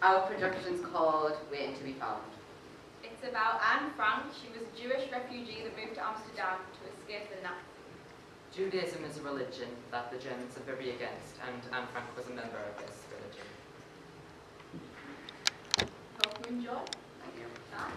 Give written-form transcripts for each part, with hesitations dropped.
Our production's called Waiting to be Found. It's about Anne Frank. She was a Jewish refugee that moved to Amsterdam to escape the Nazis. Judaism is a religion that the Germans are very against, and Anne Frank was a member of this religion. Hope you enjoy. Thank you. Bye.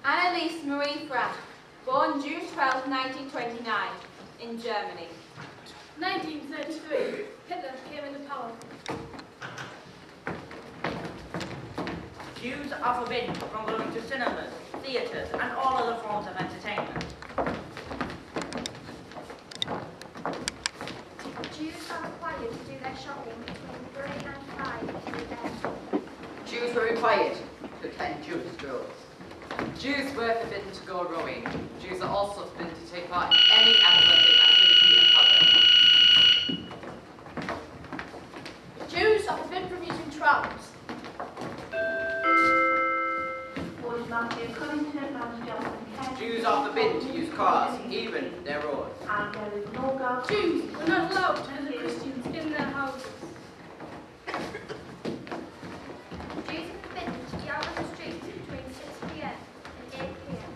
Anneliese Marie Frank, born June 12, 1929, in Germany. 1933, Hitler came into power. Jews are forbidden from going to cinemas, theatres, and all other forms of entertainment. Jews are required to do their shopping between 3 and 5 p.m. Jews were required to attend Jewish schools. Jews were forbidden to go rowing. Jews are also forbidden to take part in any athletic activity in public. Jews are forbidden from using trams. Matthew Covington and Jonathan Kent. Jews are forbidden to use cars, even their roads. And there is no girl. Jews were not allowed to visit Christians in their houses. Jews are forbidden to be out on the streets between 6 p.m. and 8 p.m.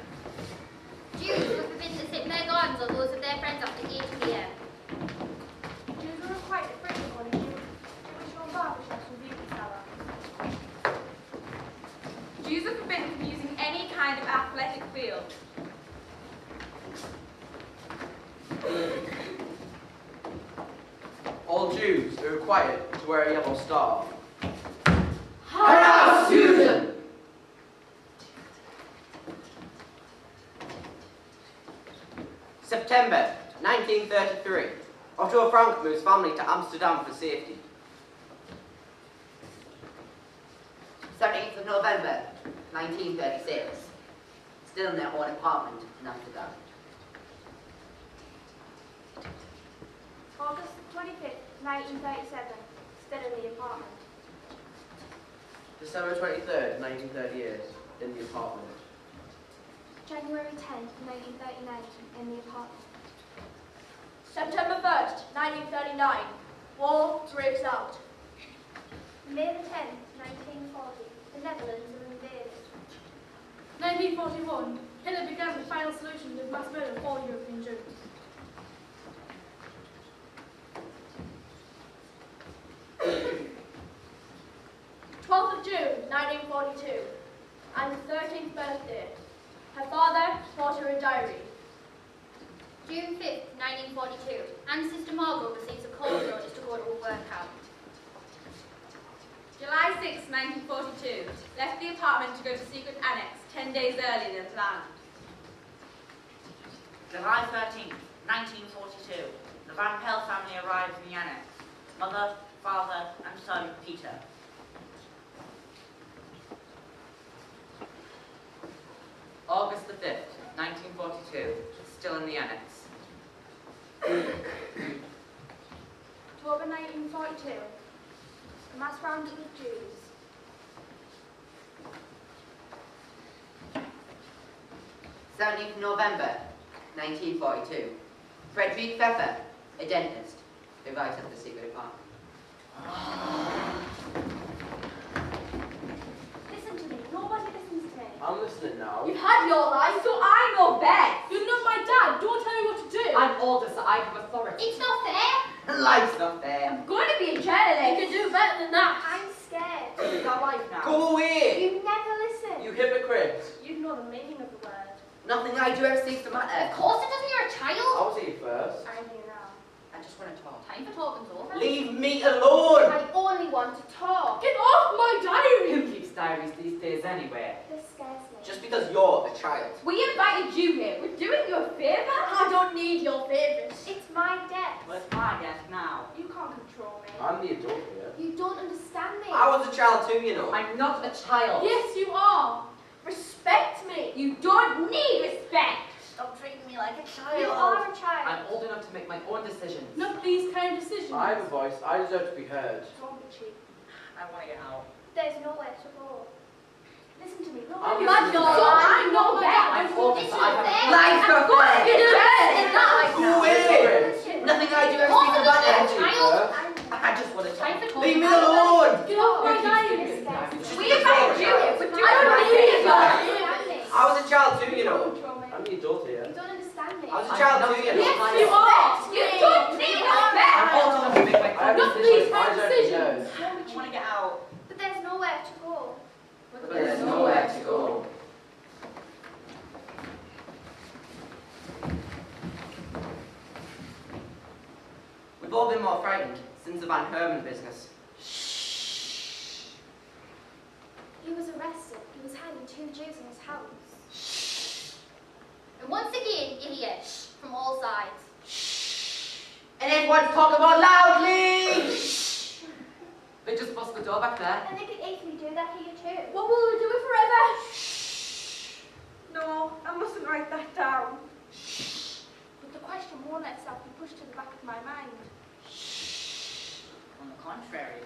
Jews were forbidden to sit in their gardens or those of their friends after 8 p.m. Jews are required to bring on Jewish or barbershops and beauty salons. Jews are forbidden from using any kind of athletic field. All Jews are required to wear a yellow star. Hurrah, Susan! September 1933. Otto Frank moves family to Amsterdam for safety. 17th of November, 1936. Still in their own apartment in Amsterdam. August 25th, 1937. Still in the apartment. December 23rd, 1938. In the apartment. January 10th, 1939. In the apartment. September 1st, 1939, war breaks out. May the 10th, 1940. The Netherlands are invaded. 1941, Hitler began the final solution to mass murder of all European Jews. June 1942, and 13th birthday. Her father bought her a diary. June 5th, 1942, Anne's sister Margot receives a cold notice to go to a work camp. July 6, 1942, left the apartment to go to secret annex 10 days earlier than planned. July 13th, 1942, the Van Pell family arrives in the annex. Mother, father, and son, Peter. August the 5th, 1942, still in the annex. October 1942. A mass rounding of Jews. November 1942. Frederick Pfeffer, a dentist, arrives at the secret apartment. Listen to me. Nobody listens to me. I'm listening now. You've had your life, so I know best. You're not my dad. Don't tell me what to do. I'm older, so I have authority. It's not fair. Life's not fair. I'm going to be a journalist. You can do better than that. I'm scared. It's our life now. Go away! You never listen. You hypocrite! You know the meaning of the word. Nothing I do ever seems to Of matter. course it doesn't, you're a I child. was here first. I'm here now. I just want to talk. Time for talking's over. Leave me alone! I only want to talk. Get off my diary. Who keeps diaries these days anyway? This scares me. Just because you're a child. We invited you here. We're doing you a favour. I don't need your favours. It's my desk. Well, it's my desk now. You can't control me. I'm the adult here. You don't understand me. I was a child too, you know. I'm not a child. Yes, you are. Respect me. You don't need respect. Stop treating me like a child. You are a child. I'm old enough to make my own decisions. Not these kind of decisions. I have a voice. I deserve to be heard. Don't be cheap. I want to get out. There's nowhere to go. Listen to me. No, I'm I'm listening. not bad. I told you, I have Lies for fun. You do it! Who is? Nothing I do ever Hold speaks on, about child. it. Child. I just want to Time talk. for Leave me talking. alone! Get off my name. We invited you. I don't need you. I was a child too, you know. I'm the adult here. You don't understand me. I was a child too, you know. Yes, you are. You don't need respect. I'm old enough to make my own Not decisions. these kind of decisions. I want to get out. But there's nowhere to go. But there's nowhere to go. We've all been more frightened since the Van Herman business. He was arrested. He was hiding 2 Jews in his house. And once again, you hear shh from all sides. And everyone's talking about loudly. They just bust the door back there. And they could easily do that here too. What will we do it forever? No, I mustn't write that down. But the question won't let itself be pushed to the back of my mind. On the contrary.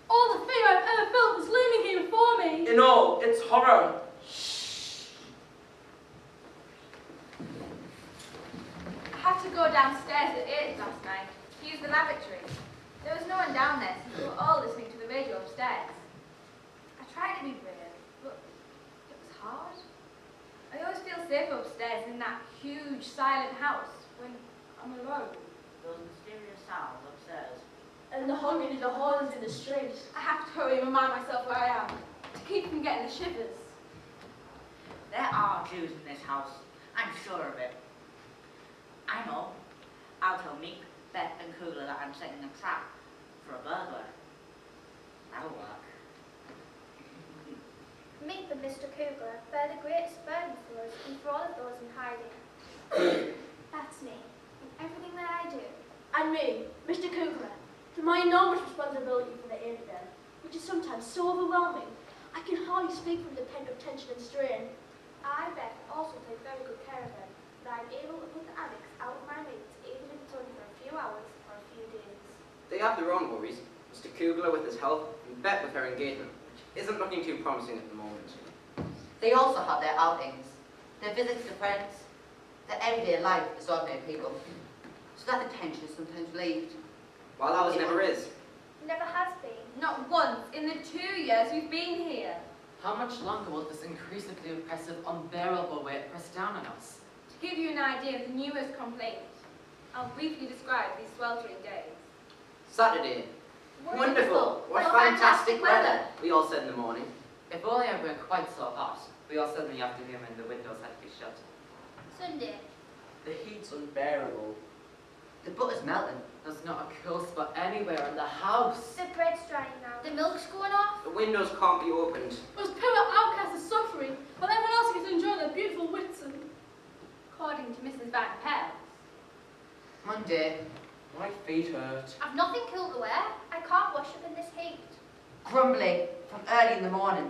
All the fear I've ever felt was looming here before me. You know, it's horror. I had to go downstairs at 8 last night to use the lavatory. There was no one down there, so we were all listening to the radio upstairs. I tried to be brave, but it was hard. I always feel safer upstairs in that huge, silent house when I'm alone. Those mysterious sounds upstairs. And the humming of the horns in the street. I have to hurry and remind myself where I am to keep from getting the shivers. There are Jews in this house. I'm sure of it. I know. I'll tell Meek, Beth and Kugler that I'm setting a trap for a burglar. That'll work. Meek and Mr. Kugler bear the greatest burden for us and for all of those in hiding. That's me. In everything that I do. And me, Mr. Kugler, to my enormous responsibility for the infidel, which is sometimes so overwhelming, I can hardly speak from the pent-up tension and strain. I, Beth, also take very good care of them, that I'm able to put the addicts out of my mates, even if it's only for a few hours or a few days. They have their own worries. Mr. Kugler with his health, and Bet with her engagement, which isn't looking too promising at the moment. They also have their outings, their visits to friends, their everyday life as ordinary people. So that the tension is sometimes relieved. While ours never is. Never has been. Not once in the 2 years we've been here. How much longer will this increasingly oppressive, unbearable weight press down on us? To give you an idea of the newest complaint, I'll briefly describe these sweltering days. Saturday. Wonderful. What fantastic weather, we all said in the morning. If only it weren't quite so hot, we all said in the afternoon when the windows had to be shut. Sunday. The heat's unbearable. The butter's melting. There's not a cool spot anywhere in the house. The bread's drying now. The milk's going off. The windows can't be opened. Those poor outcasts are suffering, while everyone else gets to enjoy their beautiful Whitsun. According to Mrs. Van Pelt. Monday. My feet hurt. I've nothing cool to wear. I can't wash up in this heat. Grumbling from early in the morning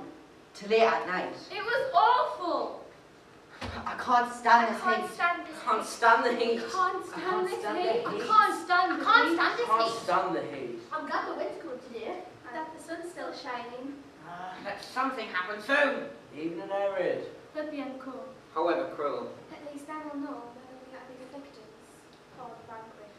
to late at night. It was awful. I can't stand I this can't heat. stand this Can't heat. stand the heat. Can't stand this stand heat. the I heat. can't stand I the can't heat. stand this Can't heat. stand the heat. I'm glad the wind's good today. That the sun's still shining. Let something happen soon. Even an arid. Let me uncool. However cruel. At least I will know whether we are the victims. Called Banquet.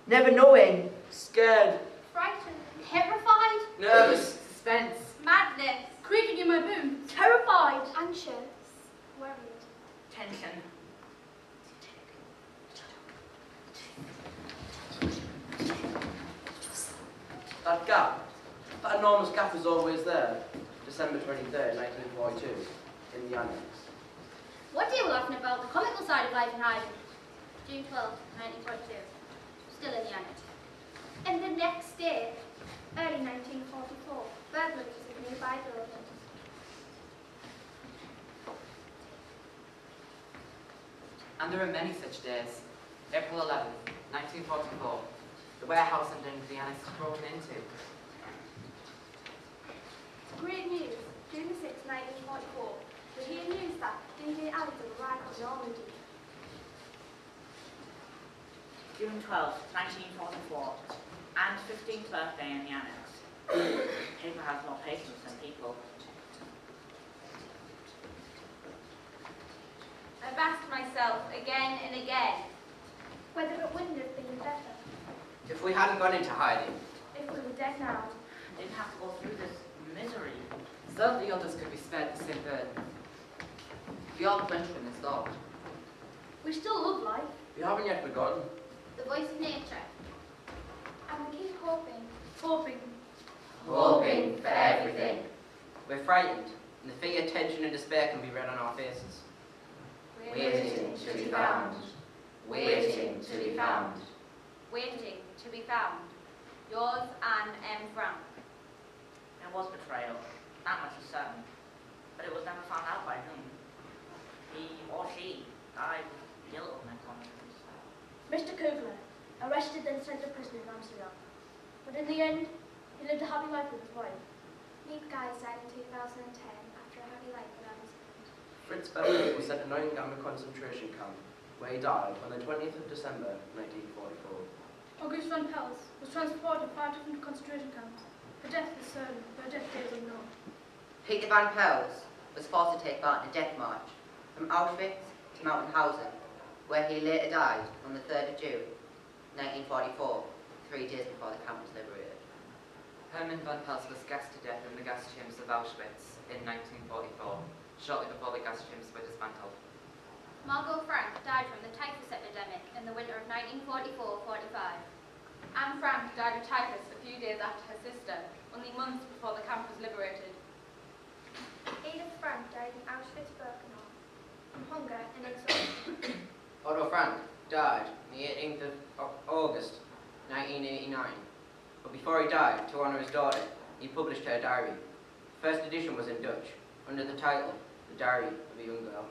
Never knowing. Scared. Frightened. Terrified. Nervous. Suspense. Madness. Creaking in my boots. Terrified. Anxious. Worried. Tension. That gap. That enormous gap is always there. December 23rd, 1942. In the annex. What day are we laughing about? The comical side of life in hiding. June 12, 1942. Still in the annex. And the next day, early 1944, burglaries of nearby buildings. And there are many such days. April 11th, 1944. The warehouse underneath the annex was broken into. Great news. June 6, 1944. We hear news that D.J. Allison arrived in Normandy. June 12th, 1944, Anne's 15th birthday in the annex. Paper has more patience than people. I've asked myself again and again, Whether it wouldn't have been better If we hadn't gone into hiding, if we were dead now. Didn't have to go through this misery. Certainly others could be spared the same burden. We all quenched in this thought. We still love life. We haven't yet begun. The voice of nature. And we keep hoping. Hoping. Hoping for everything. we're frightened, and the fear, tension, and despair can be read on our faces. Waiting to be found. Waiting to be found. waiting to be found. Yours, Anne M. Frank. There was betrayal, that much is certain. But it was never found out by whom. He or she died with guilt on their conscience. Mr. Kugler, arrested and sent to prison in Amsterdam. But in the end, he lived a happy life with his wife. Meek Guy died in 2010 after a happy life without his husband. Fritz Beverly was sent to Neuengamme concentration camp, where he died on the 20th of December, 1944. August van Pels was transported to 5 different concentration camps. Her death is certain, but her death day is unknown. Peter van Pels was forced to take part in a death march from Auschwitz to Mauthausen, where he later died on the 3rd of June, 1944, 3 days before the camp was liberated. Hermann van Pels was gassed to death in the gas chambers of Auschwitz in 1944, shortly before the gas chambers were dismantled. Margot Frank died from the typhus epidemic in the winter of 1944-45. Anne Frank died of typhus a few days after her sister, only months before the camp was liberated. Edith Frank died in Auschwitz-Birkenau from hunger and exhaustion. Otto Frank died on the 18th of August 1989. But before he died, to honour his daughter, he published her diary. The first edition was in Dutch, under the title, The Diary of a Young Girl.